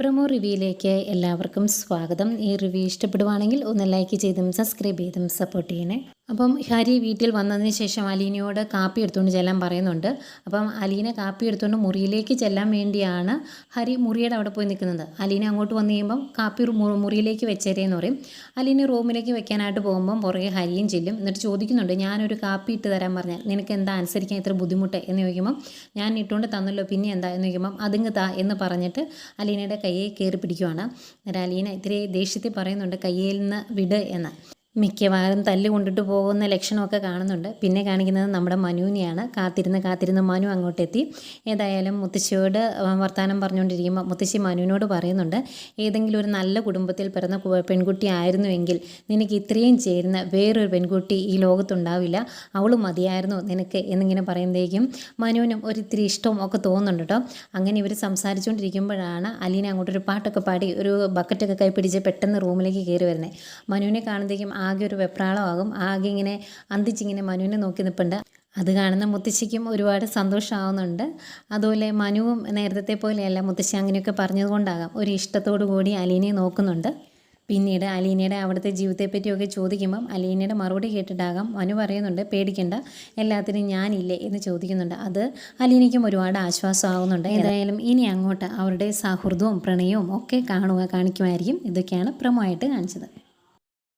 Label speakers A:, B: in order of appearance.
A: Promo റിവ്യൂയിലേക്ക് എല്ലാവർക്കും സ്വാഗതം. ഈ റിവ്യൂ ഇഷ്ടപ്പെടുവാണെങ്കിൽ ഒന്ന് ലൈക്ക് ചെയ്തും സബ്സ്ക്രൈബ് ചെയ്തും സപ്പോർട്ട് ചെയ്യണേ. അപ്പം ഹരി വീട്ടിൽ വന്നതിന് ശേഷം അലീനയോട് കാപ്പി എടുത്തുകൊണ്ട് ചെല്ലാൻ പറയുന്നുണ്ട്. അപ്പം അലീന കാപ്പി എടുത്തുകൊണ്ട് മുറിയിലേക്ക് ചെല്ലാൻ വേണ്ടിയാണ് ഹരി മുറിയുടെ അവിടെ പോയി നിൽക്കുന്നത്. അലീന അങ്ങോട്ട് വന്നു കഴിയുമ്പം കാപ്പി മുറിയിലേക്ക് വെച്ചേരേന്ന് പറയും. അലീന റൂമിലേക്ക് വെക്കാനായിട്ട് പോകുമ്പം പുറകെ ഹരിയും ചെല്ലും. എന്നിട്ട് ചോദിക്കുന്നുണ്ട്, ഞാനൊരു കാപ്പി ഇട്ട് തരാൻ പറഞ്ഞാൽ നിനക്ക് എന്താ അനുസരിക്കാൻ ഇത്ര ബുദ്ധിമുട്ട് എന്ന് ചോദിക്കുമ്പം ഞാൻ ഇട്ടുകൊണ്ട് തന്നല്ലോ, പിന്നെ എന്താ എന്ന് ചോദിക്കുമ്പം അതിങ്ങ് താ എന്ന് പറഞ്ഞിട്ട് അലീനയുടെ കയ്യെ കയറി പിടിക്കുവാണ്. അന്നേരം അലീന ഇത്തിരി ദേഷ്യത്തിൽ പറയുന്നുണ്ട്, കയ്യിൽ നിന്ന് വിട് എന്ന്. മിക്കവാറും തല്ല് കൊണ്ടിട്ട് പോകുന്ന ലക്ഷണമൊക്കെ കാണുന്നുണ്ട്. പിന്നെ കാണിക്കുന്നത് നമ്മുടെ മനുവിനെയാണ്. കാത്തിരുന്ന് മനു അങ്ങോട്ടെത്തി. ഏതായാലും മുത്തശ്ശിയോട് വർത്തമാനം പറഞ്ഞുകൊണ്ടിരിക്കുമ്പോൾ മുത്തശ്ശി മനുവിനോട് പറയുന്നുണ്ട്, ഏതെങ്കിലും ഒരു നല്ല കുടുംബത്തിൽ പിറന്ന പെൺകുട്ടി ആയിരുന്നുവെങ്കിൽ നിനക്ക് ഇത്രയും ചേരുന്ന വേറൊരു പെൺകുട്ടി ഈ ലോകത്തുണ്ടാവില്ല, അവൾ മതിയായിരുന്നു നിനക്ക് എന്നിങ്ങനെ പറയുമ്പോഴേക്കും മനുവിനും ഒരിത്തിരി ഇഷ്ടവും ഒക്കെ തോന്നുന്നുണ്ട് കേട്ടോ. അങ്ങനെ ഇവർ സംസാരിച്ചുകൊണ്ടിരിക്കുമ്പോഴാണ് അലീന അങ്ങോട്ടൊരു പാട്ടൊക്കെ പാടി ഒരു ബക്കറ്റൊക്കെ കൈ പിടിച്ച് പെട്ടെന്ന് റൂമിലേക്ക് കയറി വരുന്നത്. മനുവിനെ കാണുമ്പോഴേക്കും ആകെ ഒരു വെപ്രാളമാകും. ആകെ ഇങ്ങനെ അന്തിച്ചിങ്ങനെ മനുവിനെ നോക്കി നിൽപ്പുണ്ട്. അത് കാണുന്ന മുത്തശ്ശിക്കും ഒരുപാട് സന്തോഷമാവുന്നുണ്ട്. അതുപോലെ മനുവും നേരത്തെ പോലെയല്ല, മുത്തശ്ശി അങ്ങനെയൊക്കെ പറഞ്ഞതുകൊണ്ടാകാം ഒരു ഇഷ്ടത്തോടു കൂടി അലീനയെ നോക്കുന്നുണ്ട്. പിന്നീട് അലീനയുടെ അവിടുത്തെ ജീവിതത്തെപ്പറ്റിയൊക്കെ ചോദിക്കുമ്പം അലീനയുടെ മറുപടി കേട്ടിട്ടാകാം മനു പറയുന്നുണ്ട്, പേടിക്കണ്ട, എല്ലാത്തിനും ഞാനില്ലേ എന്ന് ചോദിക്കുന്നുണ്ട്. അത് അലീനയ്ക്കും ഒരുപാട് ആശ്വാസമാകുന്നുണ്ട്. ഏതായാലും ഇനി അങ്ങോട്ട് അവരുടെ സൗഹൃദവും പ്രണയവും ഒക്കെ കാണിക്കുമായിരിക്കും. ഇതൊക്കെയാണ് പ്രമോ ആയിട്ട് കാണിച്ചത്.